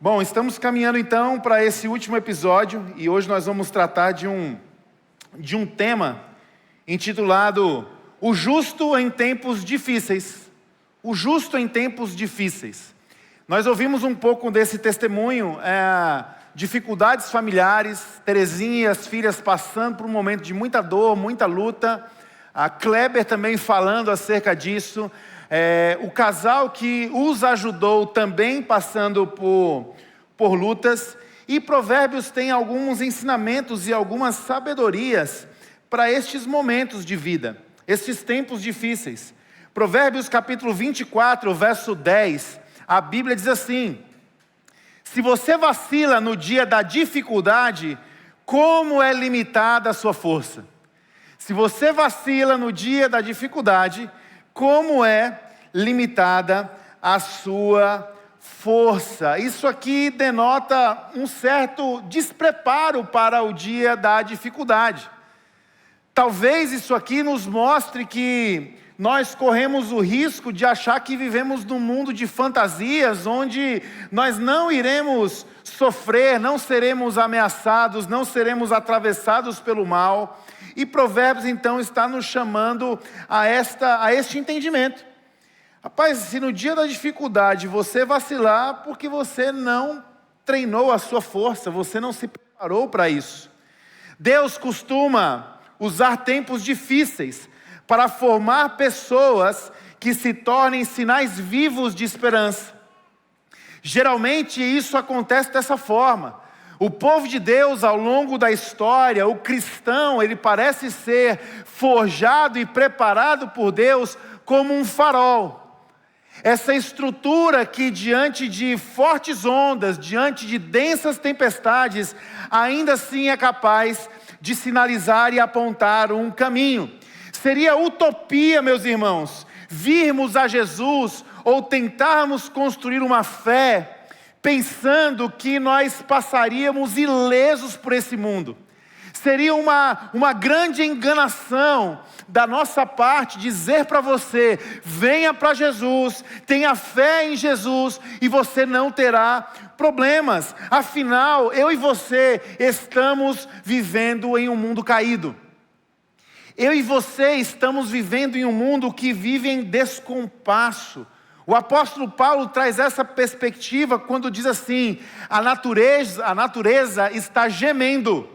Bom, estamos caminhando então para esse último episódio e hoje nós vamos tratar de um tema intitulado O Justo em Tempos Difíceis. O Justo em Tempos Difíceis. Nós ouvimos um pouco desse testemunho, dificuldades familiares, Terezinha e as filhas passando por um momento de muita dor, muita luta, a Kleber também falando acerca disso. O casal que os ajudou também passando por lutas. E Provérbios tem alguns ensinamentos e algumas sabedorias para estes momentos de vida, estes tempos difíceis. Provérbios capítulo 24, verso 10, a Bíblia diz assim: se você vacila no dia da dificuldade, como é limitada a sua força? Se você vacila no dia da dificuldade, como é limitada a sua força? Isso aqui denota um certo despreparo para o dia da dificuldade. Talvez isso aqui nos mostre que nós corremos o risco de achar que vivemos num mundo de fantasias, onde nós não iremos sofrer, não seremos ameaçados, não seremos atravessados pelo mal. E Provérbios então está nos chamando a este entendimento. Rapaz, se no dia da dificuldade você vacilar, porque você não treinou a sua força, você não se preparou para isso. Deus costuma usar tempos difíceis para formar pessoas que se tornem sinais vivos de esperança. Geralmente isso acontece dessa forma. O povo de Deus, ao longo da história, o cristão, ele parece ser forjado e preparado por Deus como um farol. Essa estrutura que diante de fortes ondas, diante de densas tempestades, ainda assim é capaz de sinalizar e apontar um caminho. Seria utopia, meus irmãos, virmos a Jesus ou tentarmos construir uma fé pensando que nós passaríamos ilesos por esse mundo. Seria uma grande enganação da nossa parte dizer para você: venha para Jesus, tenha fé em Jesus e você não terá problemas. Afinal, eu e você estamos vivendo em um mundo caído. Eu e você estamos vivendo em um mundo que vive em descompasso. O apóstolo Paulo traz essa perspectiva quando diz assim: a natureza está gemendo,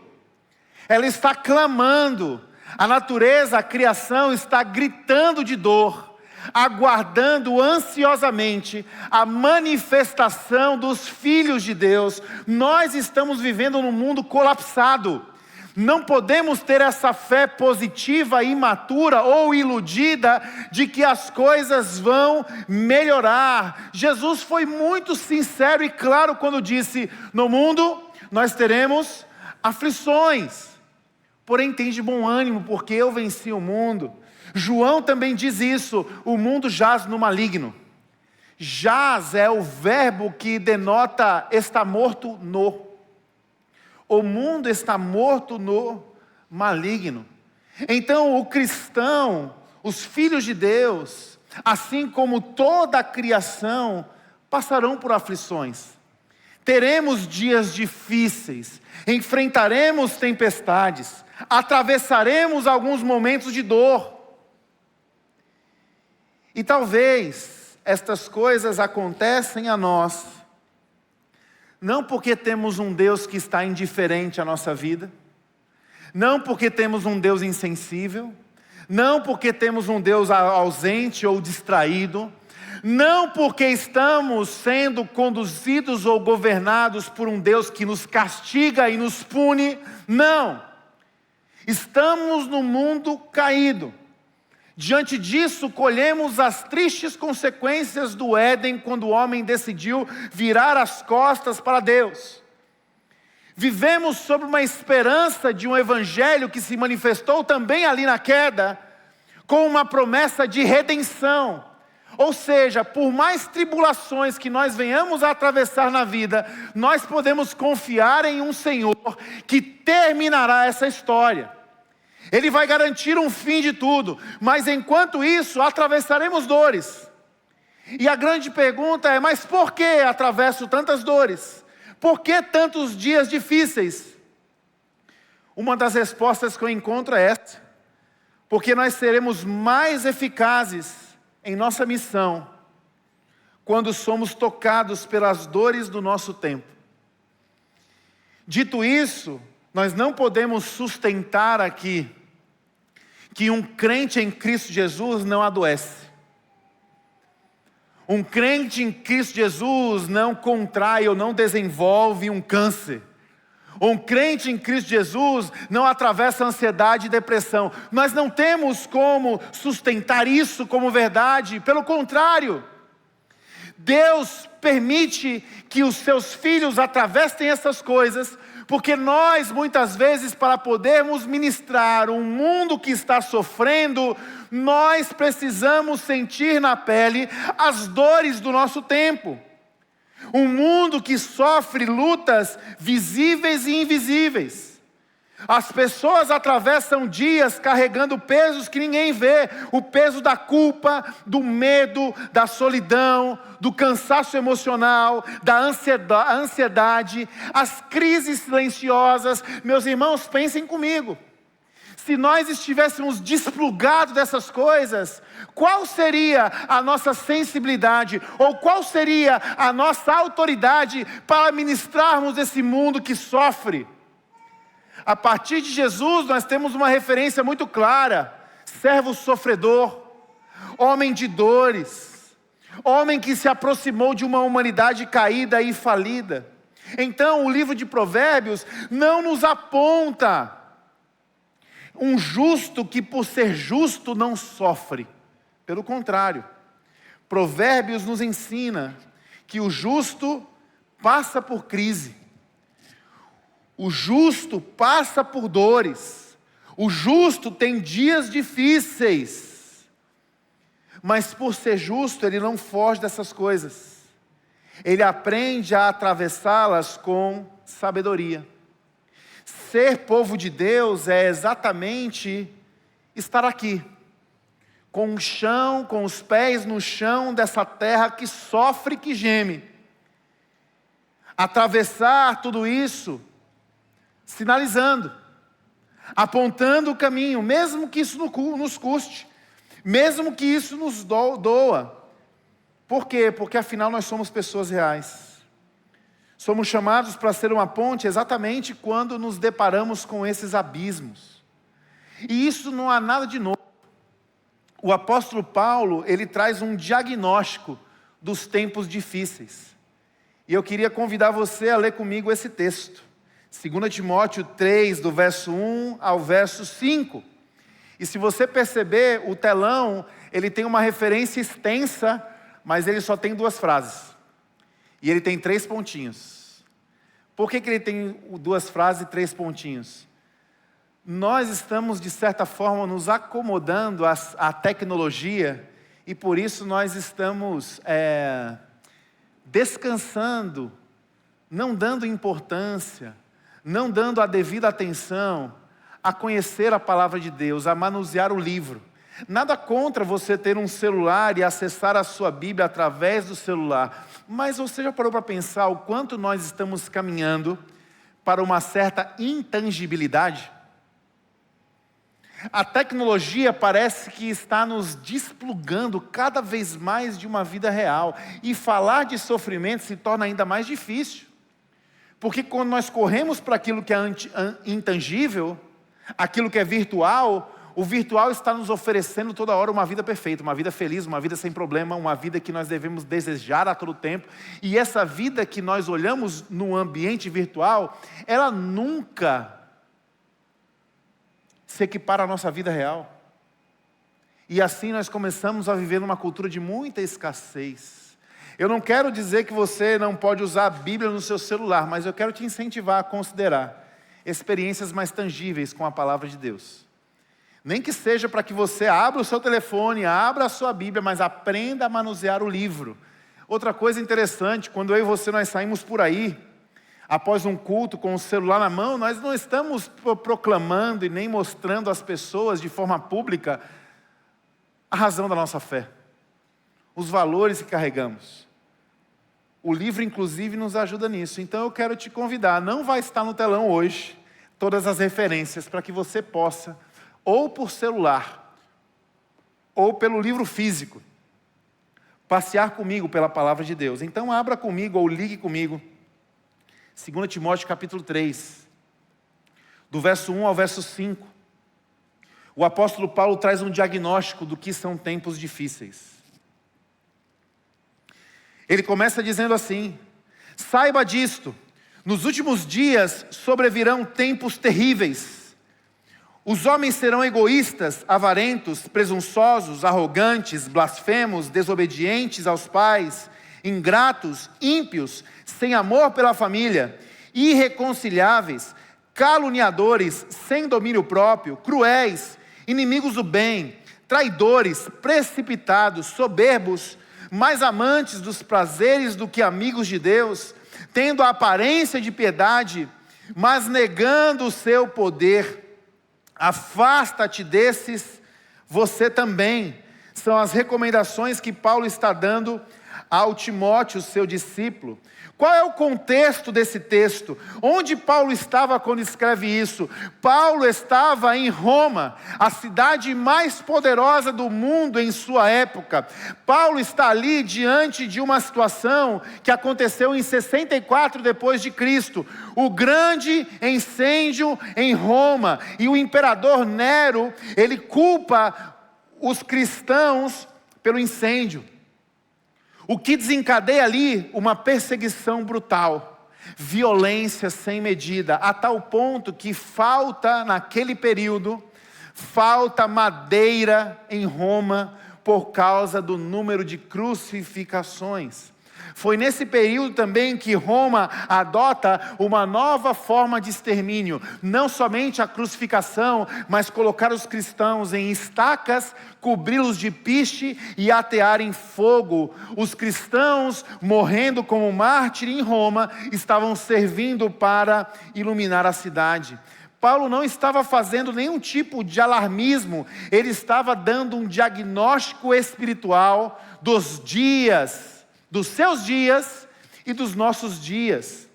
ela está clamando, a natureza, a criação está gritando de dor, aguardando ansiosamente a manifestação dos filhos de Deus. Nós estamos vivendo num mundo colapsado. Não podemos ter essa fé positiva, imatura ou iludida de que as coisas vão melhorar. Jesus foi muito sincero e claro quando disse: no mundo nós teremos aflições, porém tem de bom ânimo, porque eu venci o mundo. João também diz isso: o mundo jaz no maligno. Jaz é o verbo que denota está morto no. O mundo está morto no maligno. Então o cristão, os filhos de Deus, assim como toda a criação, passarão por aflições. Teremos dias difíceis, enfrentaremos tempestades, atravessaremos alguns momentos de dor. E talvez estas coisas acontecem a nós não porque temos um Deus que está indiferente à nossa vida, não porque temos um Deus insensível, não porque temos um Deus ausente ou distraído, não porque estamos sendo conduzidos ou governados por um Deus que nos castiga e nos pune. Não, estamos no mundo caído. Diante disso, colhemos as tristes consequências do Éden, quando o homem decidiu virar as costas para Deus. Vivemos sob uma esperança de um evangelho que se manifestou também ali na queda, com uma promessa de redenção. Ou seja, por mais tribulações que nós venhamos a atravessar na vida, nós podemos confiar em um Senhor que terminará essa história. Ele vai garantir um fim de tudo, mas enquanto isso, atravessaremos dores. E a grande pergunta é: mas por que atravesso tantas dores? Por que tantos dias difíceis? Uma das respostas que eu encontro é essa: porque nós seremos mais eficazes em nossa missão quando somos tocados pelas dores do nosso tempo. Dito isso, nós não podemos sustentar aqui que um crente em Cristo Jesus não adoece. Um crente em Cristo Jesus não contrai ou não desenvolve um câncer. Um crente em Cristo Jesus não atravessa ansiedade e depressão. Nós não temos como sustentar isso como verdade. Pelo contrário, Deus permite que os seus filhos atravessem essas coisas, porque nós, muitas vezes, para podermos ministrar um mundo que está sofrendo, nós precisamos sentir na pele as dores do nosso tempo. Um mundo que sofre lutas visíveis e invisíveis. As pessoas atravessam dias carregando pesos que ninguém vê. O peso da culpa, do medo, da solidão, do cansaço emocional, da ansiedade, as crises silenciosas. Meus irmãos, pensem comigo. Se nós estivéssemos desplugados dessas coisas, qual seria a nossa sensibilidade, ou qual seria a nossa autoridade para ministrarmos esse mundo que sofre? A partir de Jesus nós temos uma referência muito clara: servo sofredor, homem de dores, homem que se aproximou de uma humanidade caída e falida. Então o livro de Provérbios não nos aponta um justo que por ser justo não sofre. Pelo contrário, Provérbios nos ensina que o justo passa por crise. O justo passa por dores. O justo tem dias difíceis. Mas por ser justo, ele não foge dessas coisas. Ele aprende a atravessá-las com sabedoria. Ser povo de Deus é exatamente estar aqui, com o chão, com os pés no chão dessa terra que sofre, que geme. Atravessar tudo isso, sinalizando, apontando o caminho, mesmo que isso nos custe, mesmo que isso nos doa. Por quê? Porque afinal nós somos pessoas reais. Somos chamados para ser uma ponte exatamente quando nos deparamos com esses abismos. E isso não há nada de novo. O apóstolo Paulo, ele traz um diagnóstico dos tempos difíceis. E eu queria convidar você a ler comigo esse texto. 2 Timóteo 3, do verso 1 ao verso 5. E se você perceber, o telão, ele tem uma referência extensa, mas ele só tem 2 frases. E ele tem 3 pontinhos. Por que ele tem 2 frases e 3 pontinhos? Nós estamos, de certa forma, nos acomodando à tecnologia, e por isso nós estamos descansando, não dando importância, não dando a devida atenção a conhecer a palavra de Deus, a manusear o livro. Nada contra você ter um celular e acessar a sua Bíblia através do celular, mas você já parou para pensar o quanto nós estamos caminhando para uma certa intangibilidade? A tecnologia parece que está nos desplugando cada vez mais de uma vida real, e falar de sofrimento se torna ainda mais difícil, porque quando nós corremos para aquilo que é intangível, aquilo que é virtual, o virtual está nos oferecendo toda hora uma vida perfeita, uma vida feliz, uma vida sem problema, uma vida que nós devemos desejar a todo tempo. E essa vida que nós olhamos no ambiente virtual, ela nunca se equipara à nossa vida real. E assim nós começamos a viver numa cultura de muita escassez. Eu não quero dizer que você não pode usar a Bíblia no seu celular, mas eu quero te incentivar a considerar experiências mais tangíveis com a palavra de Deus. Nem que seja para que você abra o seu telefone, abra a sua Bíblia, mas aprenda a manusear o livro. Outra coisa interessante, quando eu e você nós saímos por aí, após um culto com o celular na mão, nós não estamos proclamando e nem mostrando às pessoas de forma pública a razão da nossa fé. os valores que carregamos. O livro, inclusive, nos ajuda nisso. Então eu quero te convidar, não vai estar no telão hoje, todas as referências para que você possa, ou por celular, ou pelo livro físico, passear comigo pela palavra de Deus. Então abra comigo ou ligue comigo, 2 Timóteo capítulo 3, do verso 1 ao verso 5. O apóstolo Paulo traz um diagnóstico do que são tempos difíceis. Ele começa dizendo assim: saiba disto, nos últimos dias sobrevirão tempos terríveis. Os homens serão egoístas, avarentos, presunçosos, arrogantes, blasfemos, desobedientes aos pais, ingratos, ímpios, sem amor pela família, irreconciliáveis, caluniadores, sem domínio próprio, cruéis, inimigos do bem, traidores, precipitados, soberbos, mais amantes dos prazeres do que amigos de Deus, tendo a aparência de piedade, mas negando o seu poder. Afasta-te desses, você também. São as recomendações que Paulo está dando ao Timóteo, seu discípulo. Qual é o contexto desse texto? Onde Paulo estava quando escreve isso? Paulo estava em Roma, a cidade mais poderosa do mundo em sua época. Paulo está ali diante de uma situação que aconteceu em 64 depois de Cristo. O grande incêndio em Roma. E o imperador Nero, ele culpa os cristãos pelo incêndio. O que desencadeia ali uma perseguição brutal, violência sem medida, a tal ponto que falta naquele período, falta madeira em Roma por causa do número de crucificações. Foi nesse período também que Roma adota uma nova forma de extermínio. Não somente a crucificação, mas colocar os cristãos em estacas, cobri-los de piche e atear em fogo. Os cristãos, morrendo como mártir em Roma, estavam servindo para iluminar a cidade. Paulo não estava fazendo nenhum tipo de alarmismo, ele estava dando um diagnóstico espiritual dos dias, dos seus dias e dos nossos dias.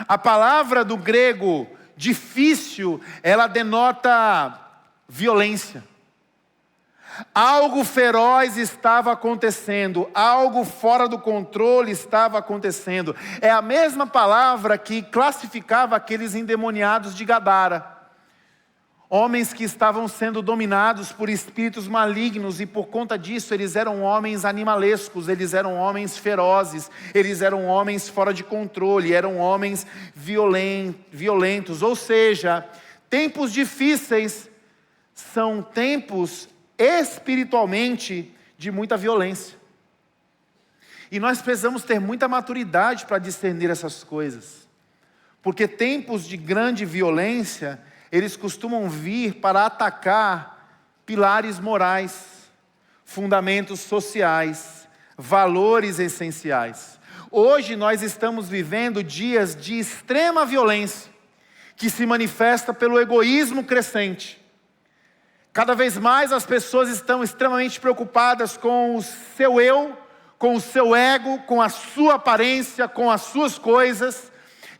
A palavra do grego difícil, ela denota violência. Algo feroz estava acontecendo, algo fora do controle estava acontecendo. É a mesma palavra que classificava aqueles endemoniados de Gadara. Homens que estavam sendo dominados por espíritos malignos e por conta disso eles eram homens animalescos, eles eram homens ferozes, eles eram homens fora de controle, eram homens violentos. Ou seja, tempos difíceis são tempos espiritualmente de muita violência. E nós precisamos ter muita maturidade para discernir essas coisas. Porque tempos de grande violência, eles costumam vir para atacar pilares morais, fundamentos sociais, valores essenciais. Hoje nós estamos vivendo dias de extrema violência, que se manifesta pelo egoísmo crescente. Cada vez mais as pessoas estão extremamente preocupadas com o seu eu, com o seu ego, com a sua aparência, com as suas coisas.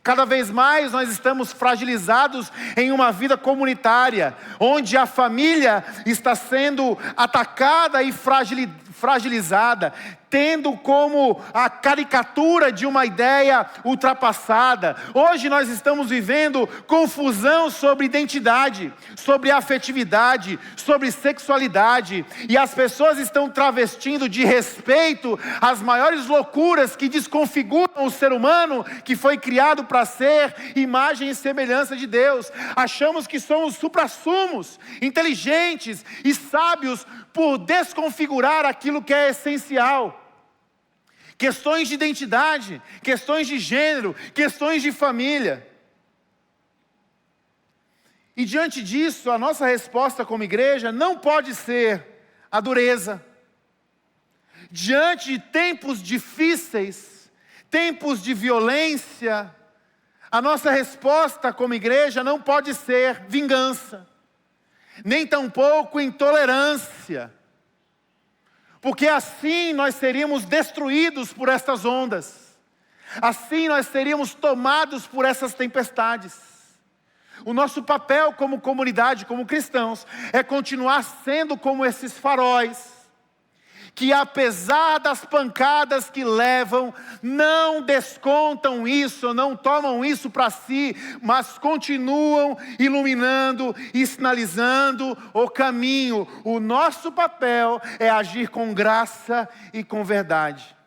Cada vez mais nós estamos fragilizados em uma vida comunitária, onde a família está sendo atacada e fragilizada, tendo como a caricatura de uma ideia ultrapassada. Hoje nós estamos vivendo confusão sobre identidade, sobre afetividade, sobre sexualidade, e as pessoas estão travestindo de respeito as maiores loucuras que desconfiguram o ser humano, que foi criado para ser imagem e semelhança de Deus. Achamos que somos suprassumos, inteligentes e sábios por desconfigurar aquilo que é essencial. Questões de identidade, questões de gênero, questões de família. E diante disso, a nossa resposta como igreja não pode ser a dureza. Diante de tempos difíceis, tempos de violência, a nossa resposta como igreja não pode ser vingança, nem tampouco intolerância. Porque assim nós seríamos destruídos por estas ondas. Assim nós seríamos tomados por essas tempestades. O nosso papel como comunidade, como cristãos, é continuar sendo como esses faróis, que apesar das pancadas que levam, não descontam isso, não tomam isso para si, mas continuam iluminando e sinalizando o caminho. O nosso papel é agir com graça e com verdade.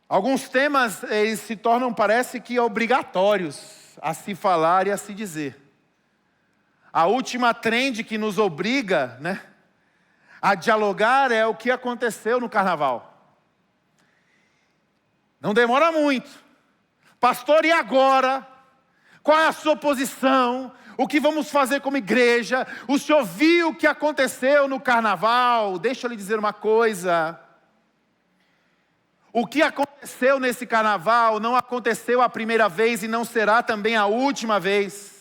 Alguns temas, eles se tornam, parece que, obrigatórios a se falar e a se dizer. A última trend que nos obriga, a dialogar é o que aconteceu no carnaval. Não demora muito. Pastor, e agora? Qual é a sua posição? O que vamos fazer como igreja? O senhor viu o que aconteceu no carnaval? Deixa eu lhe dizer uma coisa. O que aconteceu nesse carnaval não aconteceu a primeira vez e não será também a última vez.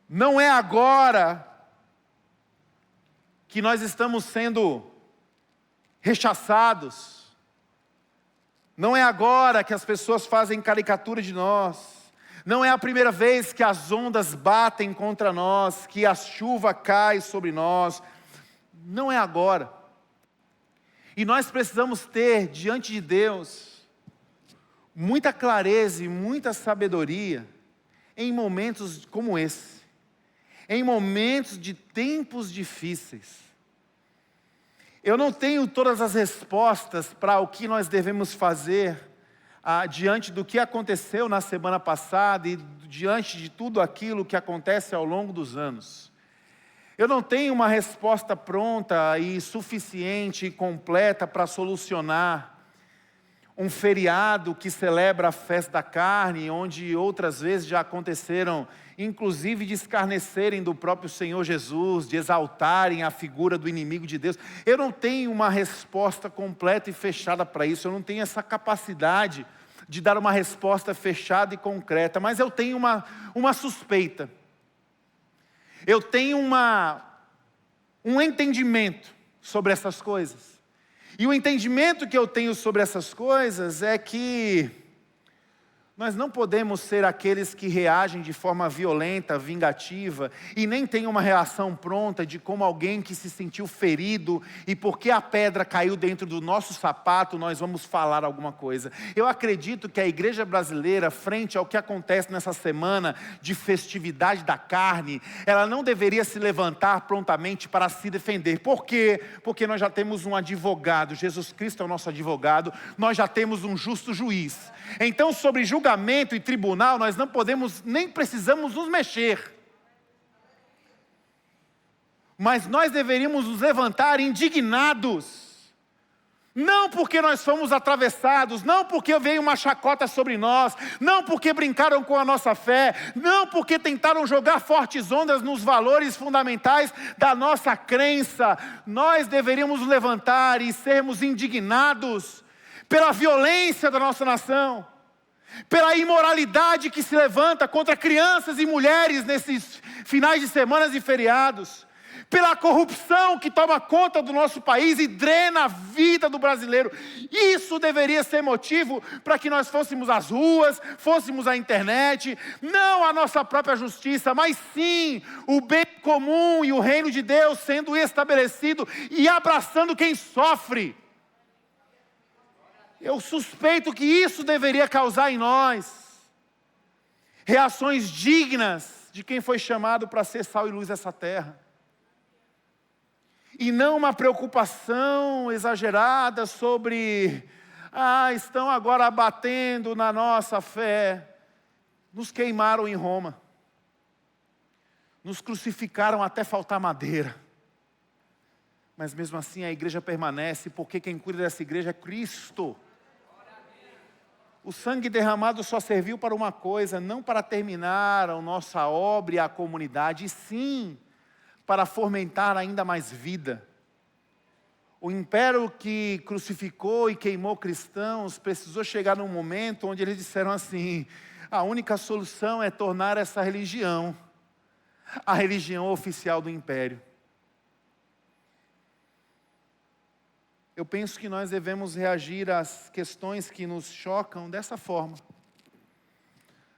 Não é agora que nós estamos sendo rechaçados. Não é agora que as pessoas fazem caricatura de nós. Não é a primeira vez que as ondas batem contra nós, que a chuva cai sobre nós. Não é agora. E nós precisamos ter diante de Deus muita clareza e muita sabedoria em momentos como esse. Em momentos de tempos difíceis. Eu não tenho todas as respostas para o que nós devemos fazer diante do que aconteceu na semana passada e diante de tudo aquilo que acontece ao longo dos anos. Eu não tenho uma resposta pronta e suficiente e completa para solucionar um feriado que celebra a festa da carne, onde outras vezes já aconteceram, inclusive de escarnecerem do próprio Senhor Jesus, de exaltarem a figura do inimigo de Deus. Eu não tenho uma resposta completa e fechada para isso, eu não tenho essa capacidade de dar uma resposta fechada e concreta, mas eu tenho uma suspeita. Eu tenho um entendimento sobre essas coisas. E o entendimento que eu tenho sobre essas coisas é que nós não podemos ser aqueles que reagem de forma violenta, vingativa, e nem tem uma reação pronta de como alguém que se sentiu ferido, e porque a pedra caiu dentro do nosso sapato, nós vamos falar alguma coisa. Eu acredito que a igreja brasileira, frente ao que acontece nessa semana de festividade da carne, ela não deveria se levantar prontamente para se defender. Por quê? Porque nós já temos um advogado, Jesus Cristo é o nosso advogado, nós já temos um justo juiz. Então, sobre julgamento e tribunal, nós não podemos, nem precisamos nos mexer. Mas nós deveríamos nos levantar indignados. Não porque nós fomos atravessados, não porque veio uma chacota sobre nós, não porque brincaram com a nossa fé, não porque tentaram jogar fortes ondas nos valores fundamentais da nossa crença. Nós deveríamos nos levantar e sermos indignados pela violência da nossa nação, pela imoralidade que se levanta contra crianças e mulheres nesses finais de semanas e feriados, pela corrupção que toma conta do nosso país e drena a vida do brasileiro. Isso deveria ser motivo para que nós fôssemos às ruas, fôssemos à internet, não a nossa própria justiça, mas sim o bem comum e o reino de Deus sendo estabelecido e abraçando quem sofre. Eu suspeito que isso deveria causar em nós reações dignas de quem foi chamado para ser sal e luz dessa terra. E não uma preocupação exagerada sobre, estão agora abatendo na nossa fé. Nos queimaram em Roma. Nos crucificaram até faltar madeira. Mas mesmo assim a igreja permanece, porque quem cuida dessa igreja é Cristo. O sangue derramado só serviu para uma coisa, não para terminar a nossa obra e a comunidade, e sim para fomentar ainda mais vida. O império que crucificou e queimou cristãos precisou chegar num momento onde eles disseram assim: a única solução é tornar essa religião a religião oficial do império. Eu penso que nós devemos reagir às questões que nos chocam dessa forma.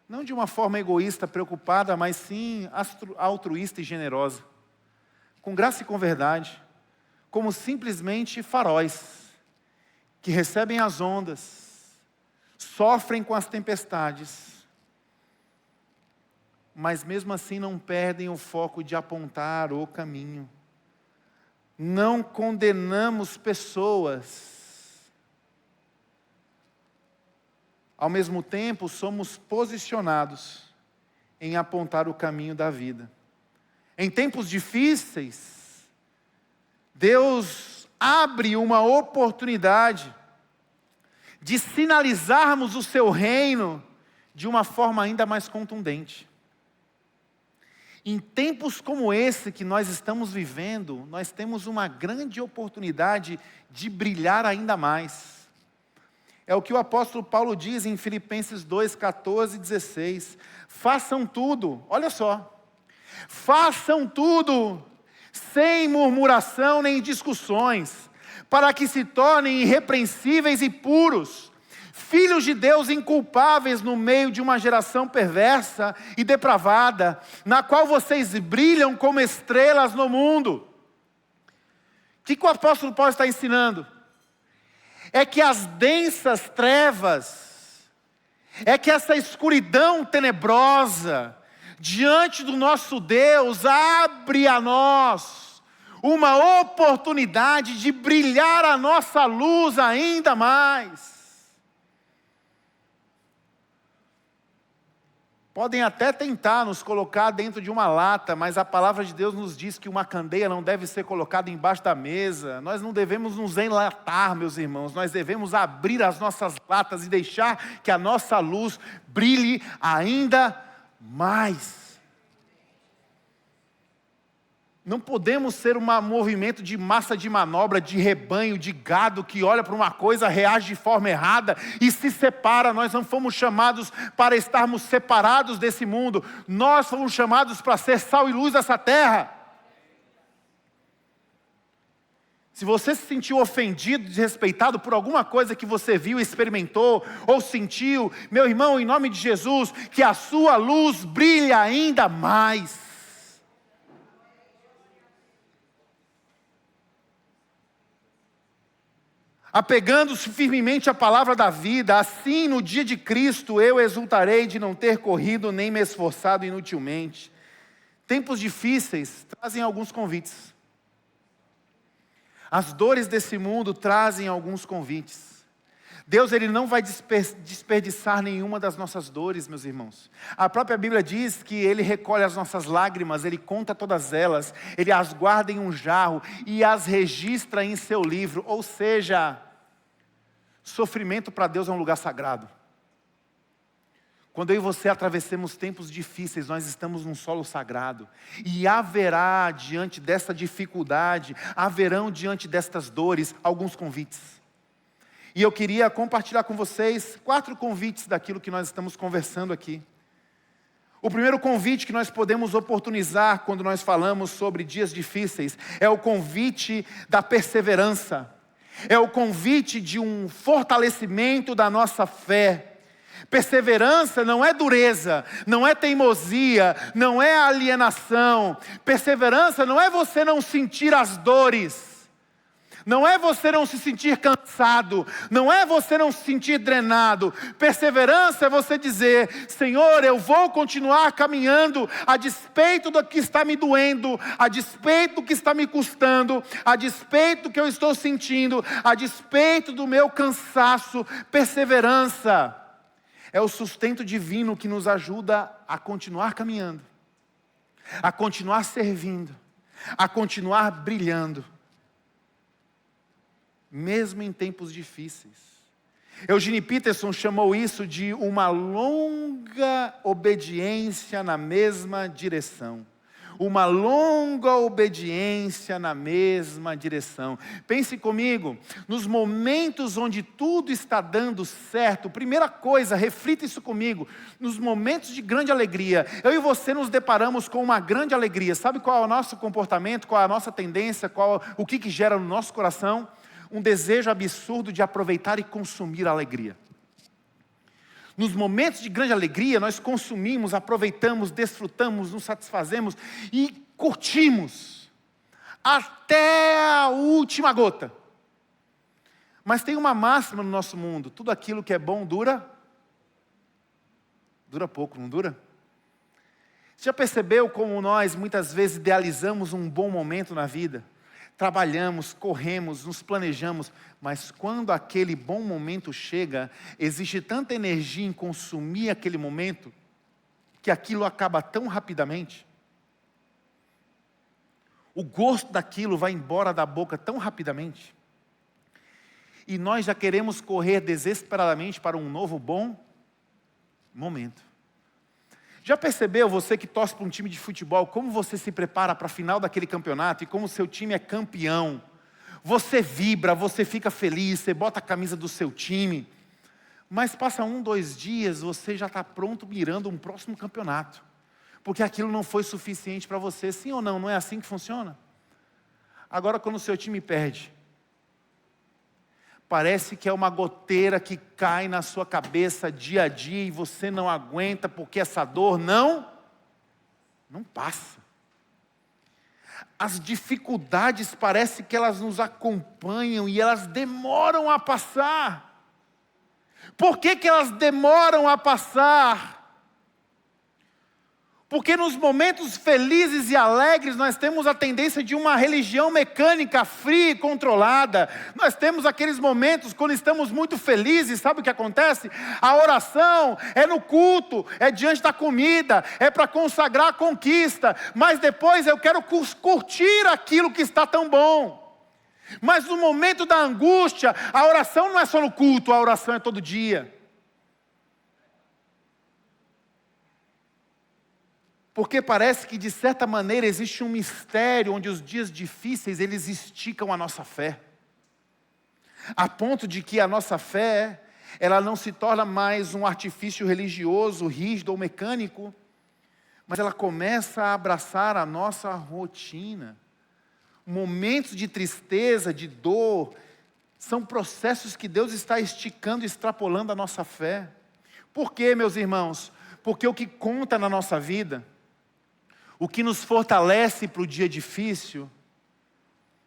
Não de uma forma egoísta, preocupada, mas sim altruísta e generosa. Com graça e com verdade. Como simplesmente faróis, que recebem as ondas, sofrem com as tempestades, mas mesmo assim não perdem o foco de apontar o caminho. Não condenamos pessoas. Ao mesmo tempo, somos posicionados em apontar o caminho da vida. Em tempos difíceis, Deus abre uma oportunidade de sinalizarmos o seu reino de uma forma ainda mais contundente. Em tempos como esse que nós estamos vivendo, nós temos uma grande oportunidade de brilhar ainda mais. É o que o apóstolo Paulo diz em Filipenses 2, 14 e 16. Façam tudo, olha só, façam tudo sem murmuração nem discussões, para que se tornem irrepreensíveis e puros, filhos de Deus inculpáveis no meio de uma geração perversa e depravada, na qual vocês brilham como estrelas no mundo. O que o apóstolo Paulo está ensinando? É que as densas trevas, é que essa escuridão tenebrosa, diante do nosso Deus, abre a nós uma oportunidade de brilhar a nossa luz ainda mais. Podem até tentar nos colocar dentro de uma lata, mas a palavra de Deus nos diz que uma candeia não deve ser colocada embaixo da mesa. Nós não devemos nos enlatar, meus irmãos. Nós devemos abrir as nossas latas e deixar que a nossa luz brilhe ainda mais. Não podemos ser um movimento de massa de manobra, de rebanho, de gado que olha para uma coisa, reage de forma errada e se separa. Nós não fomos chamados para estarmos separados desse mundo. Nós fomos chamados para ser sal e luz dessa terra. Se você se sentiu ofendido, desrespeitado por alguma coisa que você viu, experimentou ou sentiu, meu irmão, em nome de Jesus, que a sua luz brilhe ainda mais. Apegando-se firmemente à palavra da vida, assim no dia de Cristo eu exultarei de não ter corrido nem me esforçado inutilmente. Tempos difíceis trazem alguns convites. As dores desse mundo trazem alguns convites. Deus, Ele não vai desperdiçar nenhuma das nossas dores, meus irmãos. A própria Bíblia diz que Ele recolhe as nossas lágrimas, Ele conta todas elas, Ele as guarda em um jarro e as registra em seu livro. Ou seja, sofrimento para Deus é um lugar sagrado. Quando eu e você atravessemos tempos difíceis, nós estamos num solo sagrado. E haverá diante dessa dificuldade, haverão diante destas dores, alguns convites. E eu queria compartilhar com vocês 4 convites daquilo que nós estamos conversando aqui. O primeiro convite que nós podemos oportunizar quando nós falamos sobre dias difíceis é o convite da perseverança. É o convite de um fortalecimento da nossa fé. Perseverança não é dureza, não é teimosia, não é alienação. Perseverança não é você não sentir as dores, não é você não se sentir cansado, não é você não se sentir drenado. Perseverança é você dizer: Senhor, eu vou continuar caminhando, a despeito do que está me doendo, a despeito do que está me custando, a despeito do que eu estou sentindo, a despeito do meu cansaço. Perseverança é o sustento divino que nos ajuda a continuar caminhando, a continuar servindo, a continuar brilhando, mesmo em tempos difíceis. Eugene Peterson chamou isso de uma longa obediência na mesma direção. uma longa obediência na mesma direção. Pense comigo, nos momentos onde tudo está dando certo, primeira coisa, reflita isso comigo, nos momentos de grande alegria, eu e você nos deparamos com uma grande alegria. Sabe qual é o nosso comportamento, qual é a nossa tendência, o que gera no nosso coração? Um desejo absurdo de aproveitar e consumir a alegria. Nos momentos de grande alegria, nós consumimos, aproveitamos, desfrutamos, nos satisfazemos e curtimos até a última gota. Mas tem uma máxima no nosso mundo: tudo aquilo que é bom dura pouco, não dura? Você já percebeu como nós muitas vezes idealizamos um bom momento na vida? Trabalhamos, corremos, nos planejamos, mas quando aquele bom momento chega, existe tanta energia em consumir aquele momento, que aquilo acaba tão rapidamente. O gosto daquilo vai embora da boca tão rapidamente. E nós já queremos correr desesperadamente para um novo bom momento. Já percebeu, você que torce para um time de futebol, como você se prepara para a final daquele campeonato e como o seu time é campeão? Você vibra, você fica feliz, você bota a camisa do seu time, mas passa 1, 2 dias, você já está pronto mirando um próximo campeonato, porque aquilo não foi suficiente para você. Sim ou não? Não é assim que funciona? Agora, quando o seu time perde, parece que é uma goteira que cai na sua cabeça dia a dia e você não aguenta, porque essa dor não passa. As dificuldades parece que elas nos acompanham e elas demoram a passar. Por que elas demoram a passar? Porque nos momentos felizes e alegres nós temos a tendência de uma religião mecânica, fria e controlada. Nós temos aqueles momentos quando estamos muito felizes, sabe o que acontece? A oração é no culto, é diante da comida, é para consagrar a conquista. Mas depois eu quero curtir aquilo que está tão bom. Mas no momento da angústia, a oração não é só no culto, a oração é todo dia. Porque parece que de certa maneira existe um mistério onde os dias difíceis eles esticam a nossa fé. A ponto de que a nossa fé, ela não se torna mais um artifício religioso, rígido ou mecânico, mas ela começa a abraçar a nossa rotina. Momentos de tristeza, de dor, são processos que Deus está esticando, extrapolando a nossa fé. Por quê, meus irmãos? Porque o que conta na nossa vida, o que nos fortalece para o dia difícil,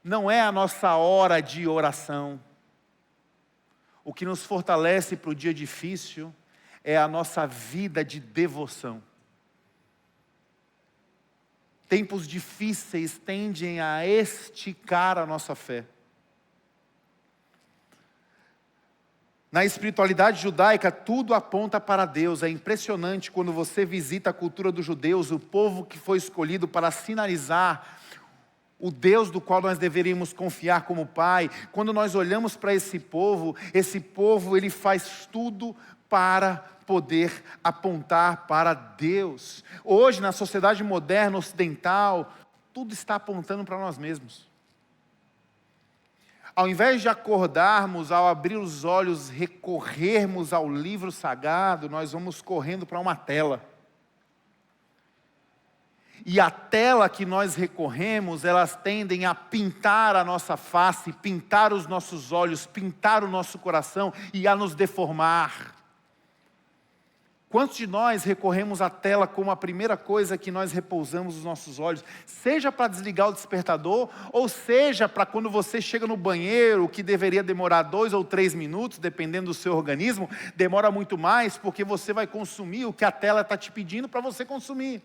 não é a nossa hora de oração. O que nos fortalece para o dia difícil é a nossa vida de devoção. Tempos difíceis tendem a esticar a nossa fé. Na espiritualidade judaica, tudo aponta para Deus. É impressionante quando você visita a cultura dos judeus, o povo que foi escolhido para sinalizar o Deus do qual nós deveríamos confiar como Pai. Quando nós olhamos para esse povo ele faz tudo para poder apontar para Deus. Hoje, na sociedade moderna, ocidental, tudo está apontando para nós mesmos. Ao invés de acordarmos, ao abrir os olhos, recorrermos ao livro sagrado, nós vamos correndo para uma tela. E a tela que nós recorremos, elas tendem a pintar a nossa face, pintar os nossos olhos, pintar o nosso coração e a nos deformar. Quantos de nós recorremos à tela como a primeira coisa que nós repousamos os nossos olhos? Seja para desligar o despertador, ou seja para quando você chega no banheiro, que deveria demorar 2 ou 3 minutos, dependendo do seu organismo, demora muito mais, porque você vai consumir o que a tela está te pedindo para você consumir.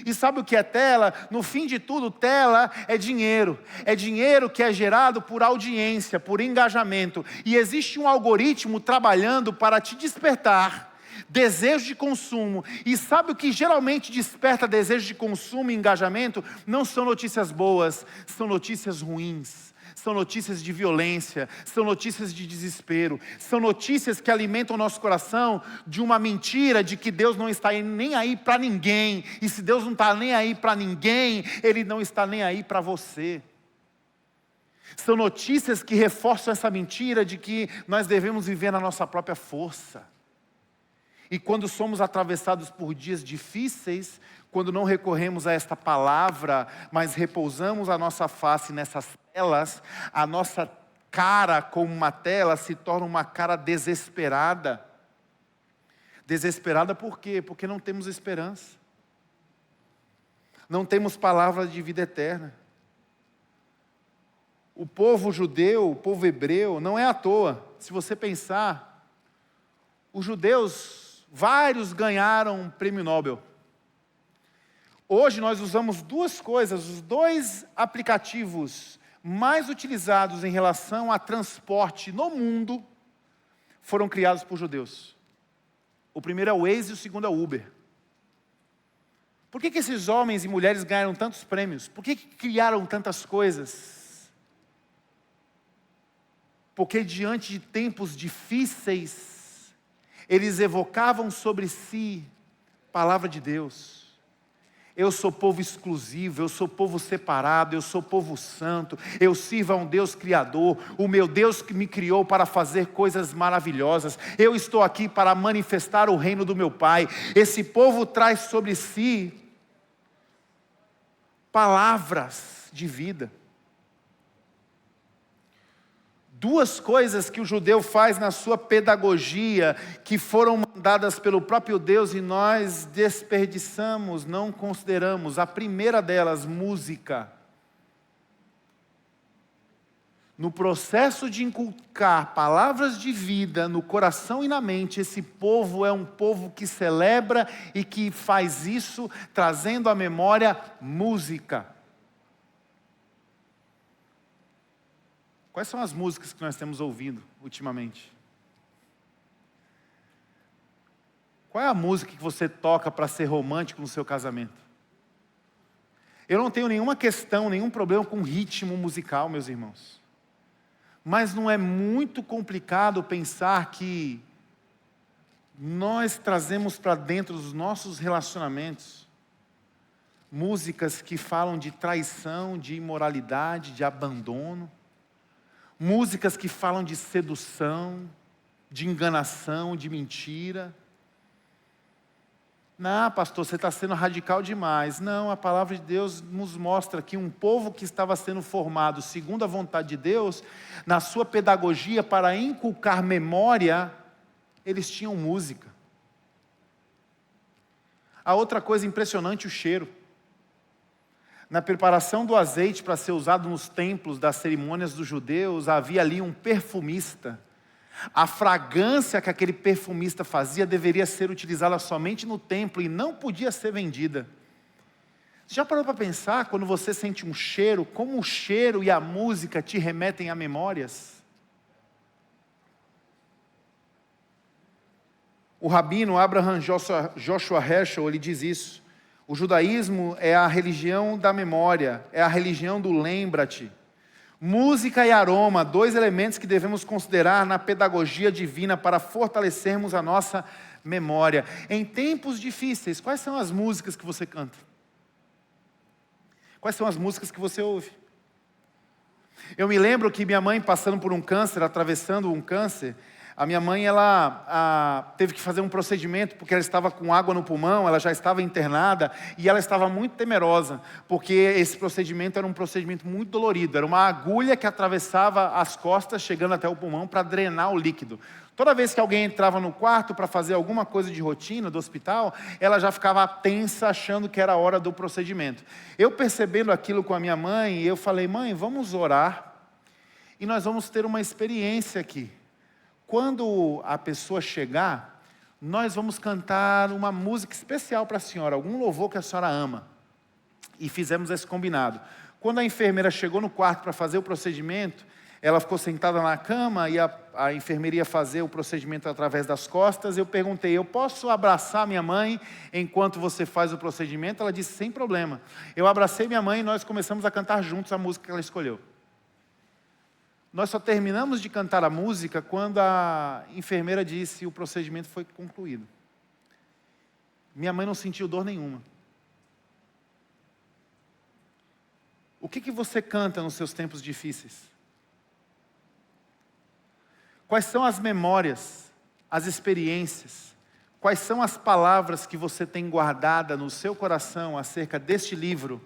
E sabe o que é tela? No fim de tudo, tela é dinheiro. É dinheiro que é gerado por audiência, por engajamento. E existe um algoritmo trabalhando para te despertar, desejo de consumo. E sabe o que geralmente desperta desejo de consumo e engajamento? Não são notícias boas, são notícias ruins. São notícias de violência, são notícias de desespero, são notícias que alimentam o nosso coração de uma mentira de que Deus não está nem aí para ninguém. E se Deus não está nem aí para ninguém, Ele não está nem aí para você. São notícias que reforçam essa mentira de que nós devemos viver na nossa própria força. E quando somos atravessados por dias difíceis, quando não recorremos a esta palavra, mas repousamos a nossa face nessas telas, a nossa cara como uma tela se torna uma cara desesperada. Desesperada por quê? Porque não temos esperança. Não temos palavra de vida eterna. O povo judeu, o povo hebreu, não é à toa. Se você pensar, os judeus, vários ganharam um prêmio Nobel. Hoje nós usamos duas coisas, os dois aplicativos mais utilizados em relação a transporte no mundo foram criados por judeus. O primeiro é o Waze e o segundo é o Uber. Por que esses homens e mulheres ganharam tantos prêmios? Por que criaram tantas coisas? Porque diante de tempos difíceis, eles evocavam sobre si a palavra de Deus. Eu sou povo exclusivo, eu sou povo separado, eu sou povo santo, eu sirvo a um Deus criador, o meu Deus que me criou para fazer coisas maravilhosas, eu estou aqui para manifestar o reino do meu Pai. Esse povo traz sobre si palavras de vida. Duas coisas que o judeu faz na sua pedagogia, que foram mandadas pelo próprio Deus e nós desperdiçamos, não consideramos. A primeira delas, música. No processo de inculcar palavras de vida no coração e na mente, esse povo é um povo que celebra e que faz isso trazendo à memória música. Quais são as músicas que nós temos ouvido ultimamente? Qual é a música que você toca para ser romântico no seu casamento? Eu não tenho nenhuma questão, nenhum problema com ritmo musical, meus irmãos. Mas não é muito complicado pensar que nós trazemos para dentro dos nossos relacionamentos músicas que falam de traição, de imoralidade, de abandono. Músicas que falam de sedução, de enganação, de mentira. Não, pastor, você está sendo radical demais. Não, a palavra de Deus nos mostra que um povo que estava sendo formado segundo a vontade de Deus, na sua pedagogia para inculcar memória, eles tinham música. A outra coisa impressionante, o cheiro. Na preparação do azeite para ser usado nos templos das cerimônias dos judeus, havia ali um perfumista. A fragrância que aquele perfumista fazia deveria ser utilizada somente no templo e não podia ser vendida. Você já parou para pensar, quando você sente um cheiro, como o cheiro e a música te remetem a memórias? O rabino Abraham Joshua Heschel, ele diz isso. O judaísmo é a religião da memória, é a religião do lembra-te. Música e aroma, dois elementos que devemos considerar na pedagogia divina para fortalecermos a nossa memória. Em tempos difíceis, quais são as músicas que você canta? Quais são as músicas que você ouve? Eu me lembro que minha mãe, passando por um câncer, atravessando um câncer, a minha mãe, ela teve que fazer um procedimento, porque ela estava com água no pulmão, ela já estava internada, e ela estava muito temerosa, porque esse procedimento era um procedimento muito dolorido, era uma agulha que atravessava as costas, chegando até o pulmão, para drenar o líquido. Toda vez que alguém entrava no quarto para fazer alguma coisa de rotina do hospital, ela já ficava tensa, achando que era a hora do procedimento. Eu percebendo aquilo com a minha mãe, eu falei, mãe, vamos orar, e nós vamos ter uma experiência aqui. Quando a pessoa chegar, nós vamos cantar uma música especial para a senhora, algum louvor que a senhora ama. E fizemos esse combinado. Quando a enfermeira chegou no quarto para fazer o procedimento, Ela ficou sentada na cama e a enfermeira ia fazer o procedimento através das costas. Eu perguntei, eu posso abraçar minha mãe enquanto você faz o procedimento? Ela disse, sem problema. Eu abracei minha mãe e nós começamos a cantar juntos a música que ela escolheu. Nós só terminamos de cantar a música quando a enfermeira disse, o procedimento foi concluído. Minha mãe não sentiu dor nenhuma. O que você canta nos seus tempos difíceis? Quais são as memórias, as experiências, quais são as palavras que você tem guardada no seu coração acerca deste livro,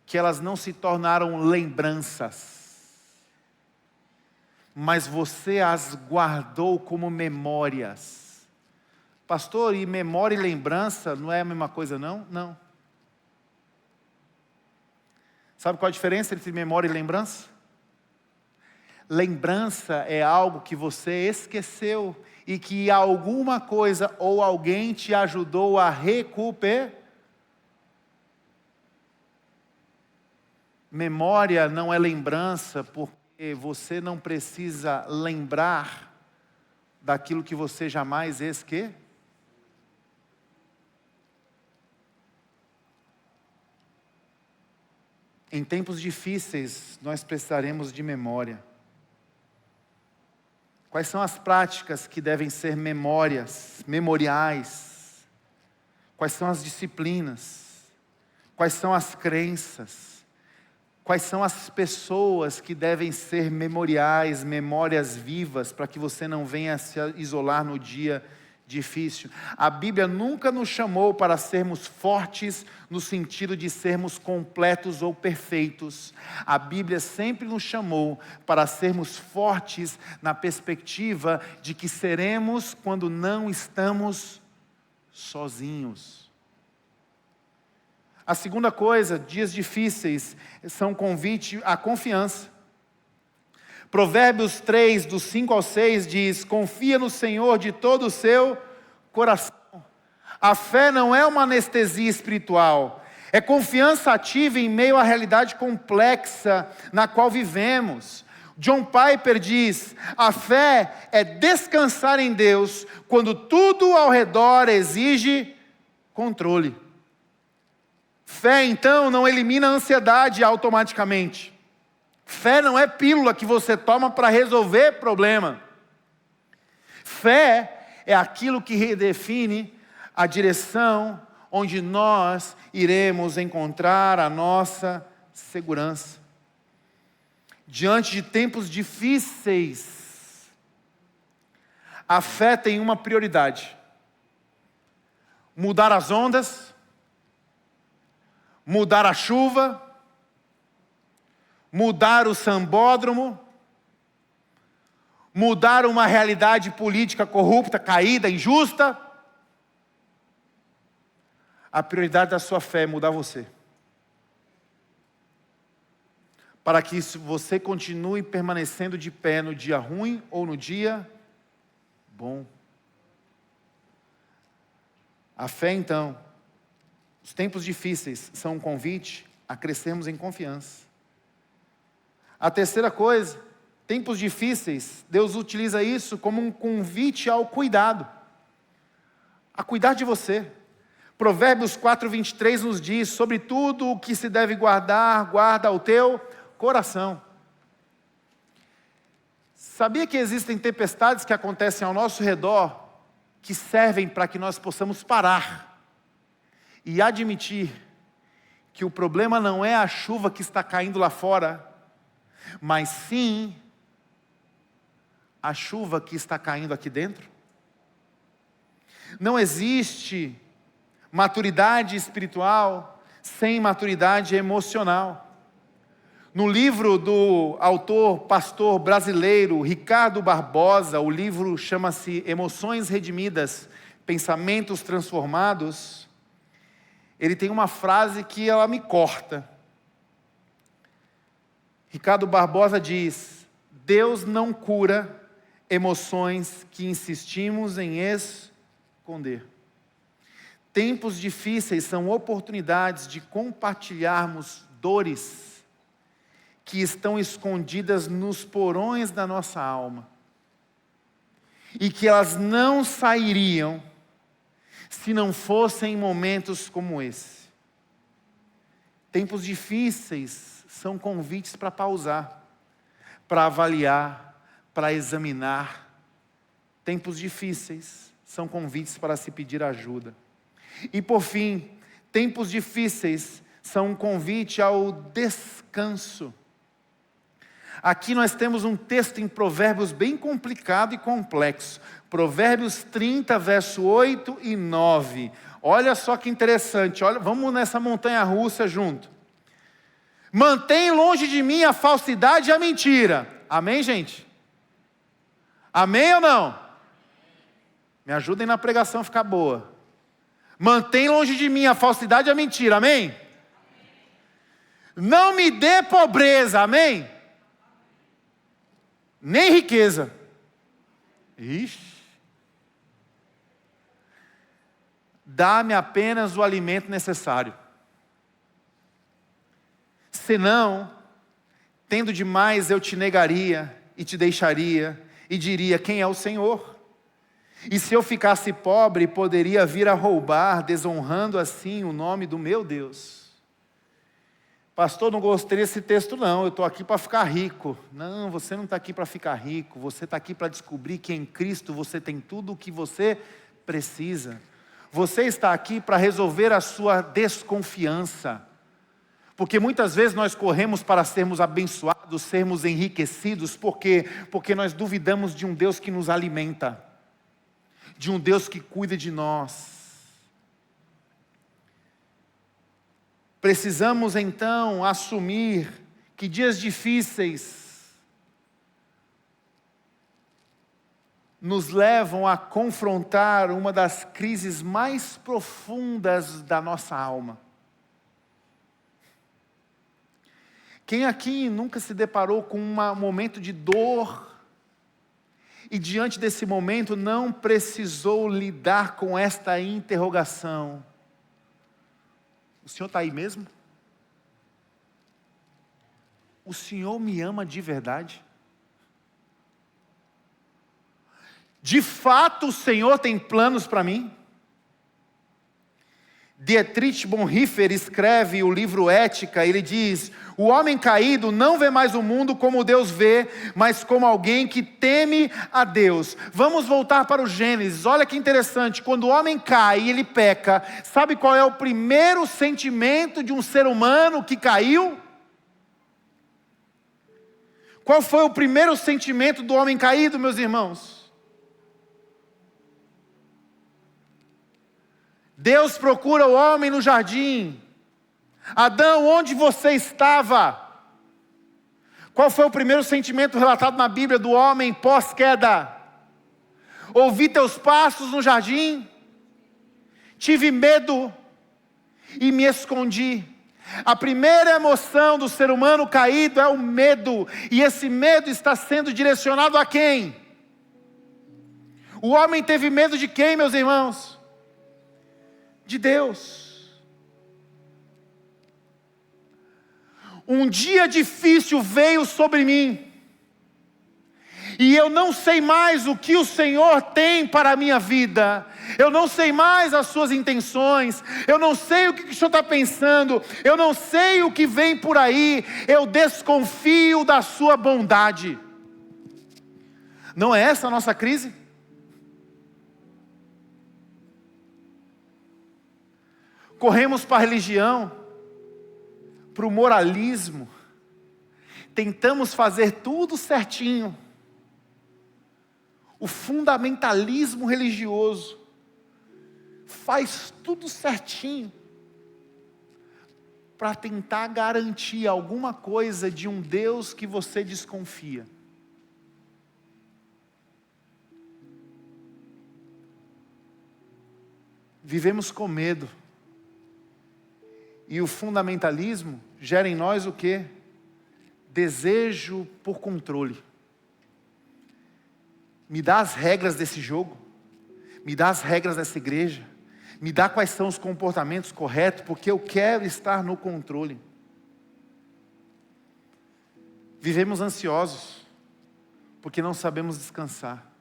que elas não se tornaram lembranças, mas você as guardou como memórias? Pastor, e memória e lembrança não é a mesma coisa não? Não. Sabe qual a diferença entre memória e lembrança? Lembrança é algo que você esqueceu e que alguma coisa ou alguém te ajudou a recuperar. Memória não é lembrança, porque você não precisa lembrar daquilo que você jamais esqueceu. Em tempos difíceis, nós precisaremos de memória. Quais são as práticas que devem ser memoriais? Quais são as disciplinas? Quais são as crenças? Quais são as pessoas que devem ser memoriais, memórias vivas, para que você não venha se isolar no dia difícil? A Bíblia nunca nos chamou para sermos fortes no sentido de sermos completos ou perfeitos. A Bíblia sempre nos chamou para sermos fortes na perspectiva de que seremos quando não estamos sozinhos. A segunda coisa, dias difíceis, são convite à confiança. Provérbios 3, do 5 ao 6, diz, confia no Senhor de todo o seu coração. A fé não é uma anestesia espiritual, é confiança ativa em meio à realidade complexa na qual vivemos. John Piper diz, a fé é descansar em Deus quando tudo ao redor exige controle. Fé, então, não elimina a ansiedade automaticamente. Fé não é pílula que você toma para resolver problema. Fé é aquilo que redefine a direção onde nós iremos encontrar a nossa segurança. Diante de tempos difíceis, a fé tem uma prioridade: mudar as ondas, mudar a chuva, mudar o sambódromo, mudar uma realidade política corrupta, caída, injusta. A prioridade da sua fé é mudar você, para que você continue permanecendo de pé no dia ruim ou no dia bom. A fé, então, os tempos difíceis são um convite a crescermos em confiança. A terceira coisa, tempos difíceis, Deus utiliza isso como um convite ao cuidado, a cuidar de você. Provérbios 4:23 nos diz, sobre tudo o que se deve guardar, guarda o teu coração. Sabia que existem tempestades que acontecem ao nosso redor, que servem para que nós possamos parar e admitir que o problema não é a chuva que está caindo lá fora, mas sim a chuva que está caindo aqui dentro? Não existe maturidade espiritual sem maturidade emocional. No livro do autor, pastor brasileiro Ricardo Barbosa, o livro chama-se Emoções Redimidas, Pensamentos Transformados, ele tem uma frase que ela me corta. Ricardo Barbosa diz, Deus não cura emoções que insistimos em esconder. Tempos difíceis são oportunidades de compartilharmos dores que estão escondidas nos porões da nossa alma, e que elas não sairiam se não fossem momentos como esse. Tempos difíceis são convites para pausar, para avaliar, para examinar. Tempos difíceis são convites para se pedir ajuda. E por fim, tempos difíceis são um convite ao descanso. Aqui nós temos um texto em Provérbios bem complicado e complexo. Provérbios 30, verso 8 e 9. Olha só que interessante, olha, vamos nessa montanha russa junto. Mantém longe de mim a falsidade e a mentira. Amém, gente? Amém ou não? Me ajudem na pregação a ficar boa. Mantém longe de mim a falsidade e a mentira. Amém? Não me dê pobreza. Amém? Nem riqueza. Ixi. Dá-me apenas o alimento necessário. Senão, tendo demais, eu te negaria e te deixaria e diria: quem é o Senhor? E se eu ficasse pobre, poderia vir a roubar, desonrando assim o nome do meu Deus. Pastor, não gostei desse texto não, eu estou aqui para ficar rico. Não, você não está aqui para ficar rico, você está aqui para descobrir que em Cristo você tem tudo o que você precisa. Você está aqui para resolver a sua desconfiança. Porque muitas vezes nós corremos para sermos abençoados, sermos enriquecidos, porque nós duvidamos de um Deus que nos alimenta, de um Deus que cuida de nós. Precisamos então assumir que dias difíceis nos levam a confrontar uma das crises mais profundas da nossa alma. Quem aqui nunca se deparou com um momento de dor e diante desse momento não precisou lidar com esta interrogação: o Senhor está aí mesmo? O Senhor me ama de verdade? De fato o Senhor tem planos para mim? Dietrich Bonhoeffer escreve o livro Ética, ele diz: o homem caído não vê mais o mundo como Deus vê, mas como alguém que teme a Deus. Vamos voltar para o Gênesis, olha que interessante, quando o homem cai e ele peca, sabe qual é o primeiro sentimento de um ser humano que caiu? Qual foi o primeiro sentimento do homem caído, meus irmãos? Deus procura o homem no jardim. Adão, onde você estava? Qual foi o primeiro sentimento relatado na Bíblia do homem pós-queda? Ouvi teus passos no jardim, tive medo e me escondi. A primeira emoção do ser humano caído é o medo, e esse medo está sendo direcionado a quem? O homem teve medo de quem, meus irmãos? De Deus. Um dia difícil veio sobre mim, e eu não sei mais o que o Senhor tem para a minha vida, eu não sei mais as suas intenções, eu não sei o que o Senhor está pensando, eu não sei o que vem por aí, eu desconfio da sua bondade. Não é essa a nossa crise? Corremos para a religião, para o moralismo, tentamos fazer tudo certinho. O fundamentalismo religioso faz tudo certinho para tentar garantir alguma coisa de um Deus que você desconfia. Vivemos com medo. E o fundamentalismo gera em nós o quê? Desejo por controle. Me dá as regras desse jogo, me dá as regras dessa igreja, me dá quais são os comportamentos corretos, porque eu quero estar no controle. Vivemos ansiosos, porque não sabemos descansar.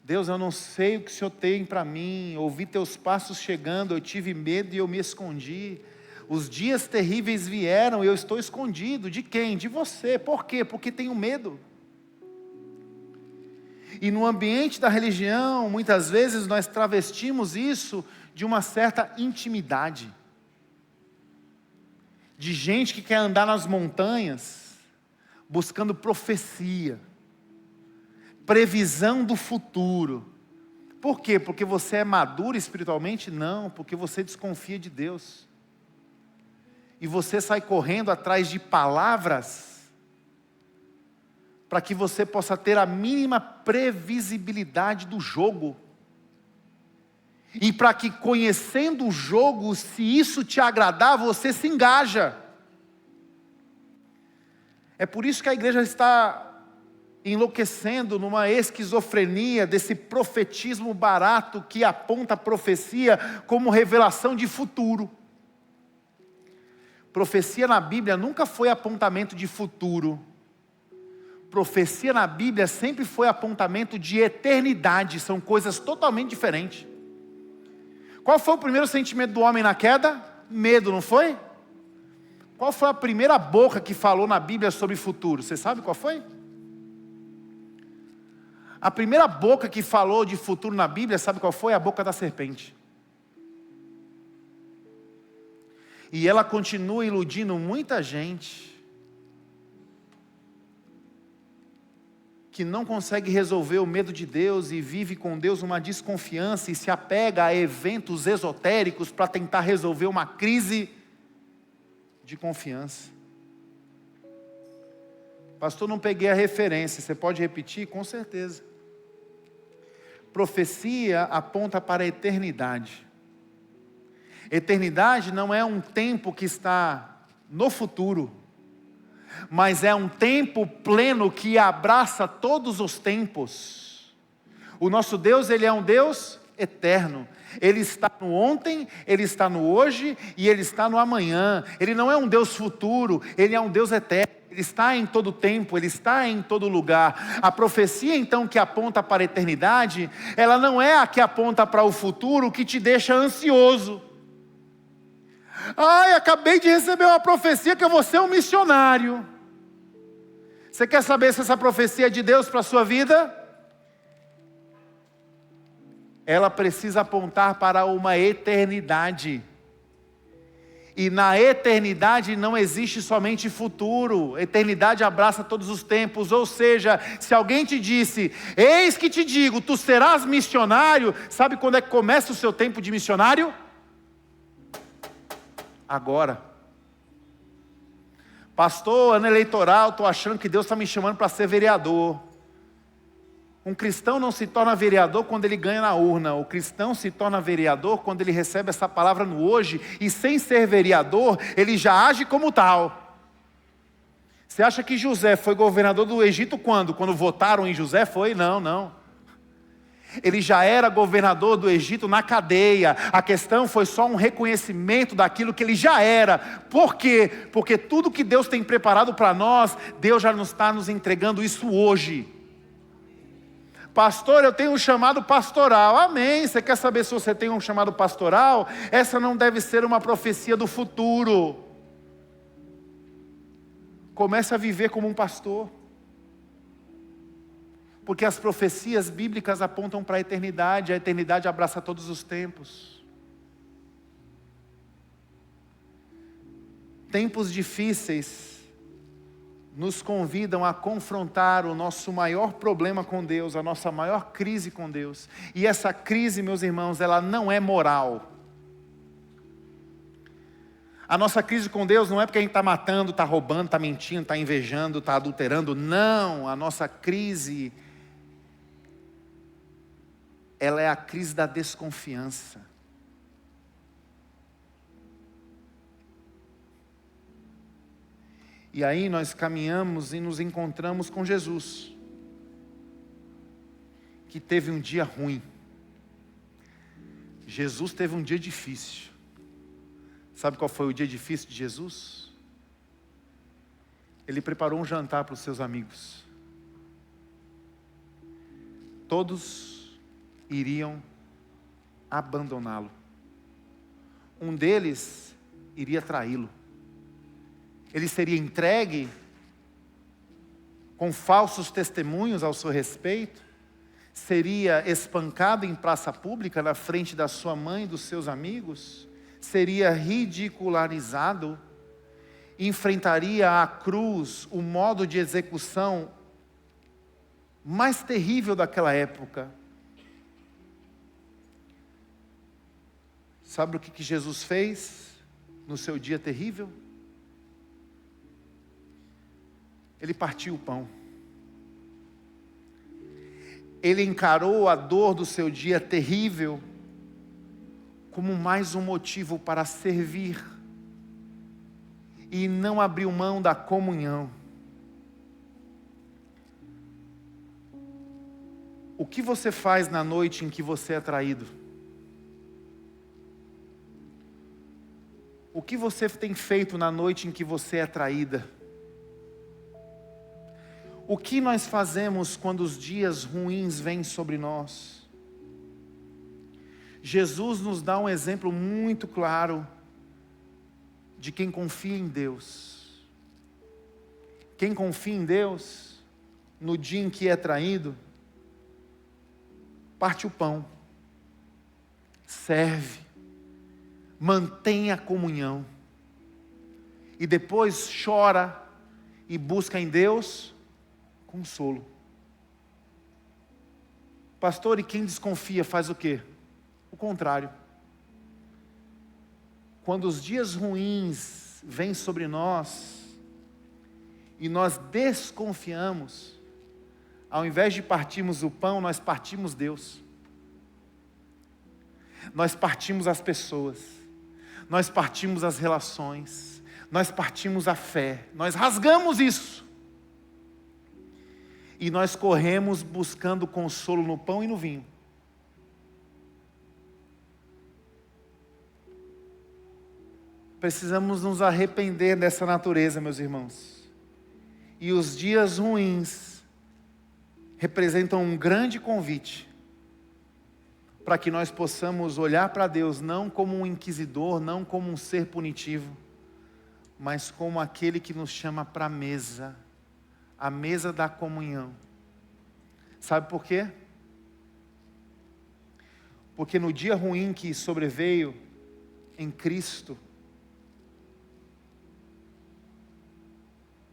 Deus, eu não sei o que o Senhor tem para mim, ouvi teus passos chegando, eu tive medo e eu me escondi. Os dias terríveis vieram e eu estou escondido. De quem? De você. Por quê? Porque tenho medo. E no ambiente da religião, muitas vezes nós travestimos isso de uma certa intimidade. De gente que quer andar nas montanhas, buscando profecia, previsão do futuro. Por quê? Porque você é maduro espiritualmente? Não, porque você desconfia de Deus. E você sai correndo atrás de palavras para que você possa ter a mínima previsibilidade do jogo. E para que, conhecendo o jogo, se isso te agradar, você se engaja. É por isso que a igreja está enlouquecendo numa esquizofrenia desse profetismo barato que aponta a profecia como revelação de futuro. Profecia na Bíblia nunca foi apontamento de futuro. Profecia na Bíblia sempre foi apontamento de eternidade. São coisas totalmente diferentes. Qual foi o primeiro sentimento do homem na queda? Medo, não foi? Qual foi a primeira boca que falou na Bíblia sobre futuro? Você sabe qual foi? A primeira boca que falou de futuro na Bíblia, sabe qual foi? A boca da serpente. E ela continua iludindo muita gente que não consegue resolver o medo de Deus e vive com Deus uma desconfiança e se apega a eventos esotéricos para tentar resolver uma crise de confiança. Pastor, não peguei a referência, você pode repetir? Com certeza. Profecia aponta para a eternidade. Eternidade não é um tempo que está no futuro, mas é um tempo pleno que abraça todos os tempos. O nosso Deus, Ele é um Deus eterno. Ele está no ontem, Ele está no hoje e Ele está no amanhã. Ele não é um Deus futuro, Ele é um Deus eterno. Ele está em todo tempo, Ele está em todo lugar. A profecia então que aponta para a eternidade, ela não é a que aponta para o futuro, que te deixa ansioso. Ai, acabei de receber uma profecia que eu vou ser um missionário. Você quer saber se essa profecia é de Deus para a sua vida? Ela precisa apontar para uma eternidade. E na eternidade não existe somente futuro. Eternidade abraça todos os tempos. Ou seja, se alguém te disse, eis que te digo, tu serás missionário. Sabe quando é que começa o seu tempo de missionário? Agora. Pastor, ano eleitoral, estou achando que Deus está me chamando para ser vereador. Um cristão não se torna vereador quando ele ganha na urna. O cristão se torna vereador quando ele recebe essa palavra no hoje. E sem ser vereador, ele já age como tal. Você acha que José foi governador do Egito quando? Quando votaram em José? Foi? Não, não. Ele já era governador do Egito na cadeia. A questão foi só um reconhecimento daquilo que ele já era. Por quê? Porque tudo que Deus tem preparado para nós, Deus já nos está nos entregando isso hoje. Pastor, eu tenho um chamado pastoral. Amém. Você quer saber se você tem um chamado pastoral? Essa não deve ser uma profecia do futuro. Comece a viver como um pastor. Porque as profecias bíblicas apontam para a eternidade abraça todos os tempos. Tempos difíceis nos convidam a confrontar o nosso maior problema com Deus, a nossa maior crise com Deus. E essa crise, meus irmãos, ela não é moral. A nossa crise com Deus não é porque a gente está matando, está roubando, está mentindo, está invejando, está adulterando. Não, a nossa crise, ela é a crise da desconfiança. E aí nós caminhamos e nos encontramos com Jesus, que teve um dia ruim. Jesus teve um dia difícil. Sabe qual foi o dia difícil de Jesus? Ele preparou um jantar para os seus amigos. Todos iriam abandoná-lo. Um deles iria traí-lo. Ele seria entregue com falsos testemunhos ao seu respeito, seria espancado em praça pública na frente da sua mãe e dos seus amigos, seria ridicularizado, enfrentaria a cruz, o modo de execução mais terrível daquela época. Sabe o que Jesus fez no seu dia terrível? Ele partiu o pão. Ele encarou a dor do seu dia terrível como mais um motivo para servir e não abriu mão da comunhão. O que você faz na noite em que você é traído? O que você tem feito na noite em que você é traída? O que nós fazemos quando os dias ruins vêm sobre nós? Jesus nos dá um exemplo muito claro de quem confia em Deus. Quem confia em Deus, no dia em que é traído, parte o pão, serve, mantém a comunhão, e depois chora e busca em Deus consolo. Pastor, e quem desconfia faz o quê? O contrário. Quando os dias ruins vêm sobre nós e nós desconfiamos, ao invés de partirmos o pão, nós partimos Deus. Nós partimos as pessoas, nós partimos as relações, nós partimos a fé, nós rasgamos isso. E nós corremos buscando consolo no pão e no vinho. Precisamos nos arrepender dessa natureza, meus irmãos. E os dias ruins representam um grande convite para que nós possamos olhar para Deus não como um inquisidor, não como um ser punitivo, mas como aquele que nos chama para a mesa da comunhão. Sabe por quê? Porque no dia ruim que sobreveio em Cristo,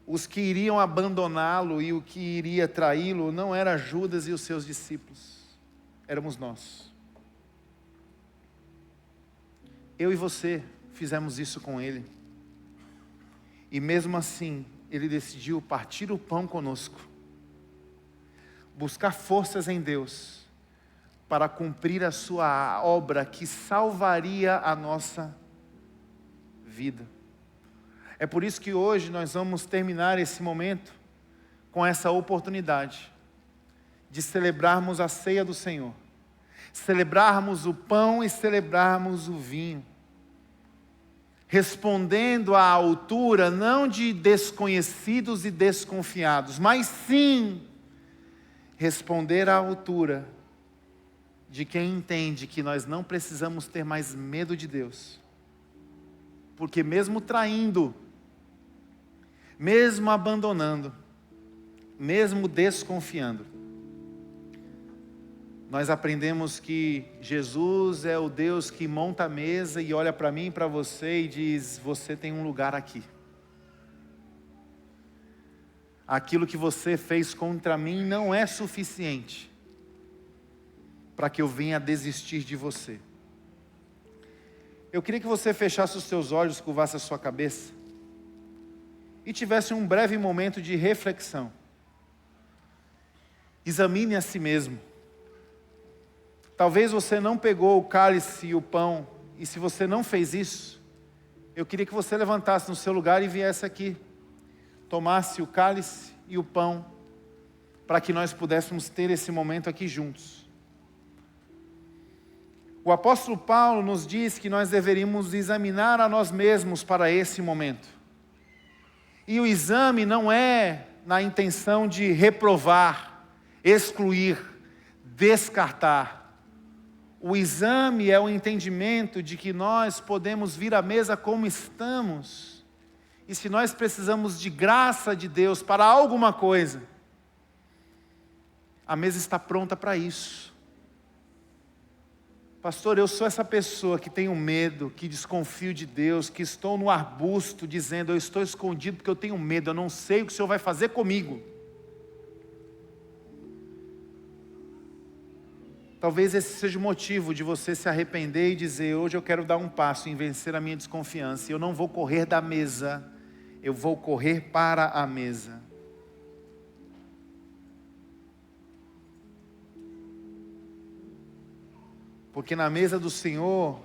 os que iriam abandoná-lo e o que iria traí-lo não era Judas e os seus discípulos, éramos nós. Eu e você fizemos isso com ele. E mesmo assim, ele decidiu partir o pão conosco, buscar forças em Deus, para cumprir a sua obra que salvaria a nossa vida. É por isso que hoje nós vamos terminar esse momento com essa oportunidade de celebrarmos a ceia do Senhor, celebrarmos o pão e celebrarmos o vinho, respondendo à altura não de desconhecidos e desconfiados, mas sim responder à altura de quem entende que nós não precisamos ter mais medo de Deus, porque mesmo traindo, mesmo abandonando, mesmo desconfiando, nós aprendemos que Jesus é o Deus que monta a mesa e olha para mim e para você e diz: você tem um lugar aqui. Aquilo que você fez contra mim não é suficiente para que eu venha desistir de você. Eu queria que você fechasse os seus olhos, curvasse a sua cabeça e tivesse um breve momento de reflexão. Examine a si mesmo. Talvez você não pegou o cálice e o pão, e se você não fez isso, eu queria que você levantasse no seu lugar e viesse aqui, tomasse o cálice e o pão, para que nós pudéssemos ter esse momento aqui juntos. O apóstolo Paulo nos diz que nós deveríamos examinar a nós mesmos para esse momento. E o exame não é na intenção de reprovar, excluir, descartar. O exame é o entendimento de que nós podemos vir à mesa como estamos. E se nós precisamos de graça de Deus para alguma coisa, a mesa está pronta para isso. Pastor, eu sou essa pessoa que tenho medo, que desconfio de Deus, que estou no arbusto dizendo, eu estou escondido porque eu tenho medo, eu não sei o que o Senhor vai fazer comigo. Talvez esse seja o motivo de você se arrepender e dizer, hoje eu quero dar um passo em vencer a minha desconfiança. Eu não vou correr da mesa, eu vou correr para a mesa. Porque na mesa do Senhor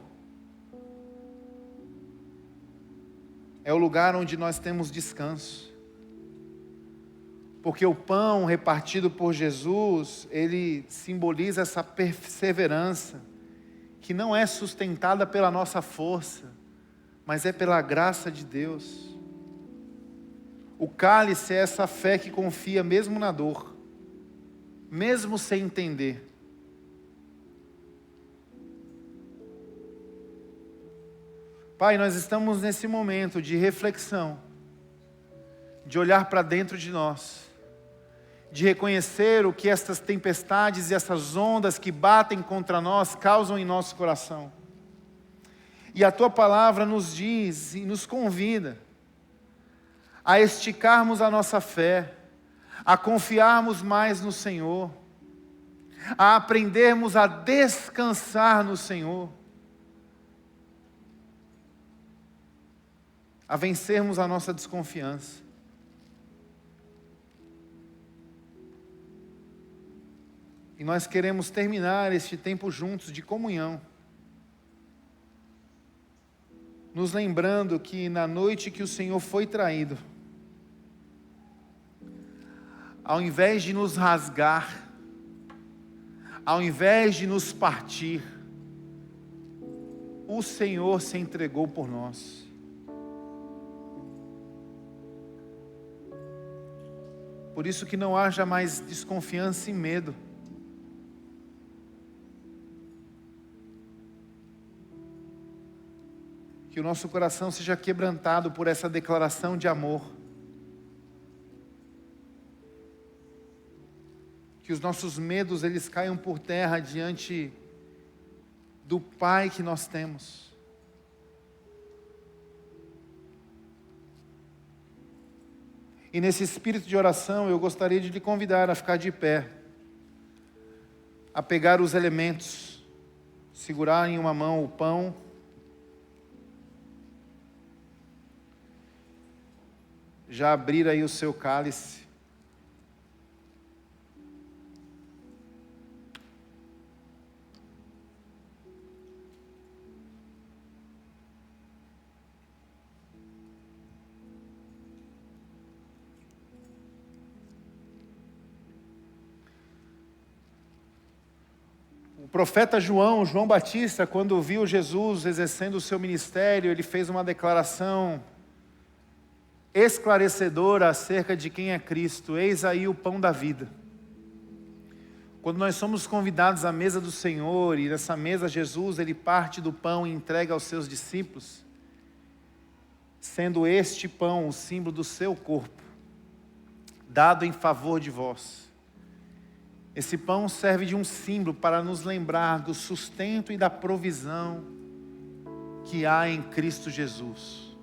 é o lugar onde nós temos descanso. Porque o pão repartido por Jesus, ele simboliza essa perseverança, que não é sustentada pela nossa força, mas é pela graça de Deus. O cálice é essa fé que confia mesmo na dor, mesmo sem entender. Pai, nós estamos nesse momento de reflexão, de olhar para dentro de nós, de reconhecer o que estas tempestades e essas ondas que batem contra nós causam em nosso coração. E a Tua palavra nos diz e nos convida a esticarmos a nossa fé, a confiarmos mais no Senhor, a aprendermos a descansar no Senhor, a vencermos a nossa desconfiança. E nós queremos terminar este tempo juntos de comunhão, nos lembrando que na noite que o Senhor foi traído, ao invés de nos rasgar, ao invés de nos partir, o Senhor se entregou por nós. Por isso que não haja mais desconfiança e medo. Que o nosso coração seja quebrantado por essa declaração de amor. Que os nossos medos, eles caiam por terra diante do Pai que nós temos. E nesse espírito de oração, eu gostaria de lhe convidar a ficar de pé, a pegar os elementos, segurar em uma mão o pão, já abrir aí o seu cálice. O profeta João Batista, quando viu Jesus exercendo o seu ministério, ele fez uma declaração esclarecedora acerca de quem é Cristo. Eis aí o pão da vida. Quando nós somos convidados à mesa do Senhor, e nessa mesa Jesus, ele parte do pão e entrega aos seus discípulos, sendo este pão o símbolo do seu corpo, dado em favor de vós. Esse pão serve de um símbolo para nos lembrar do sustento e da provisão que há em Cristo Jesus.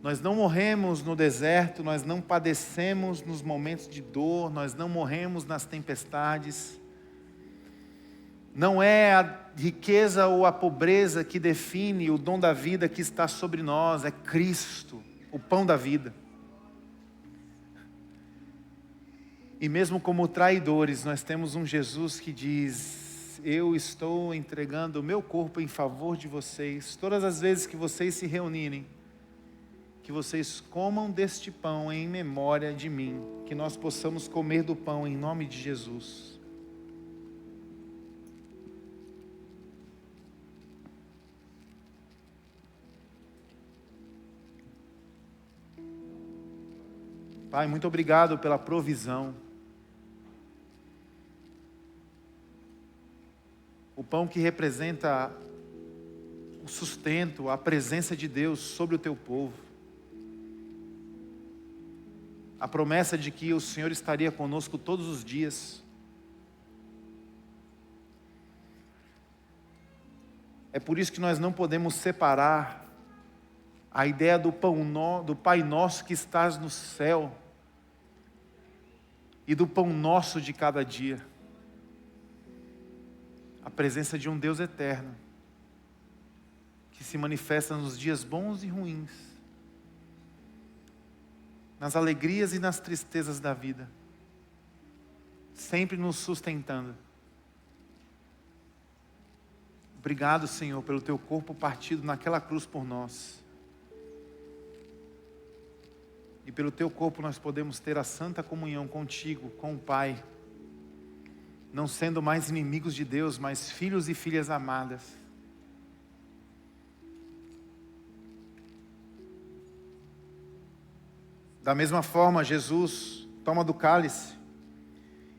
Nós não morremos no deserto, nós não padecemos nos momentos de dor, nós não morremos nas tempestades. Não é a riqueza ou a pobreza que define o dom da vida que está sobre nós, é Cristo, o pão da vida. E mesmo como traidores, nós temos um Jesus que diz, eu estou entregando o meu corpo em favor de vocês, todas as vezes que vocês se reunirem, que vocês comam deste pão em memória de mim, que nós possamos comer do pão em nome de Jesus. Pai, muito obrigado pela provisão. O pão que representa o sustento, a presença de Deus sobre o teu povo. A promessa de que o Senhor estaria conosco todos os dias. É por isso que nós não podemos separar a ideia do Pai Nosso que estás no céu e do pão nosso de cada dia. A presença de um Deus eterno que se manifesta nos dias bons e ruins, nas alegrias e nas tristezas da vida, sempre nos sustentando. Obrigado, Senhor, pelo teu corpo partido naquela cruz por nós. E pelo teu corpo nós podemos ter a santa comunhão contigo, com o Pai, não sendo mais inimigos de Deus, mas filhos e filhas amadas. Da mesma forma, Jesus toma do cálice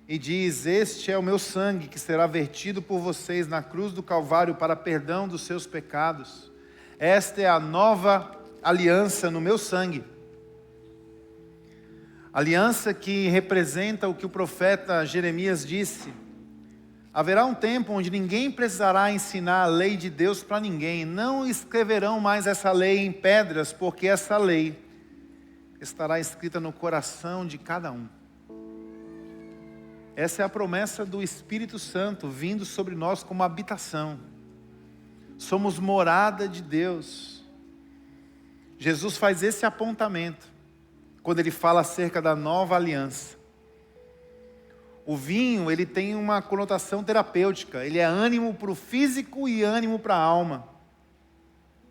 e diz: este é o meu sangue que será vertido por vocês na cruz do Calvário para perdão dos seus pecados. Esta é a nova aliança no meu sangue. Aliança que representa o que o profeta Jeremias disse: haverá um tempo onde ninguém precisará ensinar a lei de Deus para ninguém. Não escreverão mais essa lei em pedras, porque essa lei estará escrita no coração de cada um. Essa é a promessa do Espírito Santo vindo sobre nós como habitação. Somos morada de Deus. Jesus faz esse apontamento quando ele fala acerca da nova aliança. O vinho, ele tem uma conotação terapêutica. Ele é ânimo para o físico e ânimo para a alma.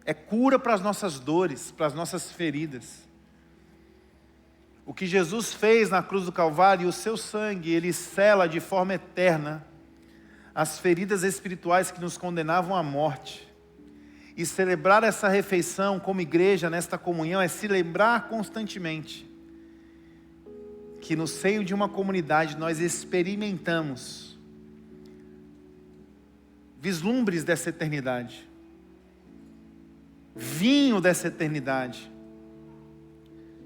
É cura para as nossas dores, para as nossas feridas. O que Jesus fez na cruz do Calvário, o seu sangue, ele sela de forma eterna as feridas espirituais que nos condenavam à morte. E celebrar essa refeição como igreja, nesta comunhão, é se lembrar constantemente que no seio de uma comunidade nós experimentamos vislumbres dessa eternidade, vinho dessa eternidade.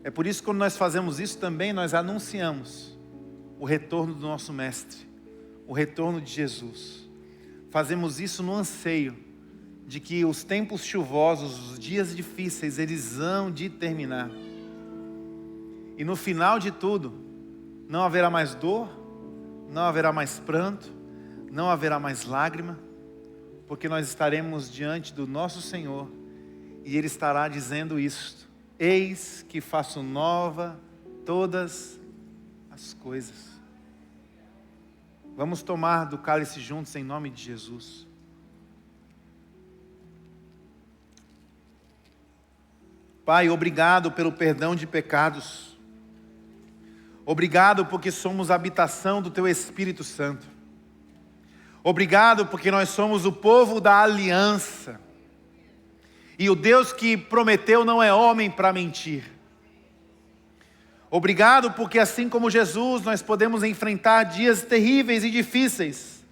É por isso que quando nós fazemos isso também, nós anunciamos o retorno do nosso Mestre, o retorno de Jesus. Fazemos isso no anseio de que os tempos chuvosos, os dias difíceis, eles hão de terminar. E no final de tudo, não haverá mais dor, não haverá mais pranto, não haverá mais lágrima, porque nós estaremos diante do nosso Senhor e Ele estará dizendo isto: eis que faço nova todas as coisas. Vamos tomar do cálice juntos em nome de Jesus. Pai, obrigado pelo perdão de pecados. Obrigado porque somos a habitação do Teu Espírito Santo. Obrigado porque nós somos o povo da aliança. E o Deus que prometeu não é homem para mentir. Obrigado porque assim como Jesus, nós podemos enfrentar dias terríveis e difíceis.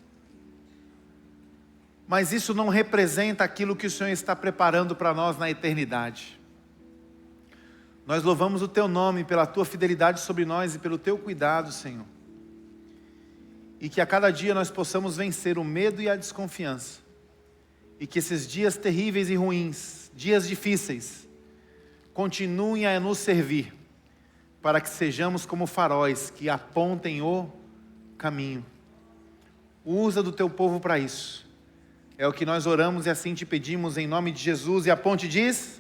Mas isso não representa aquilo que o Senhor está preparando para nós na eternidade. Nós louvamos o Teu nome pela Tua fidelidade sobre nós e pelo Teu cuidado, Senhor. E que a cada dia nós possamos vencer o medo e a desconfiança. E que esses dias terríveis e ruins, dias difíceis, continuem a nos servir, para que sejamos como faróis que apontem o caminho. Usa do Teu povo para isso. É o que nós oramos e assim te pedimos em nome de Jesus. E a ponte diz...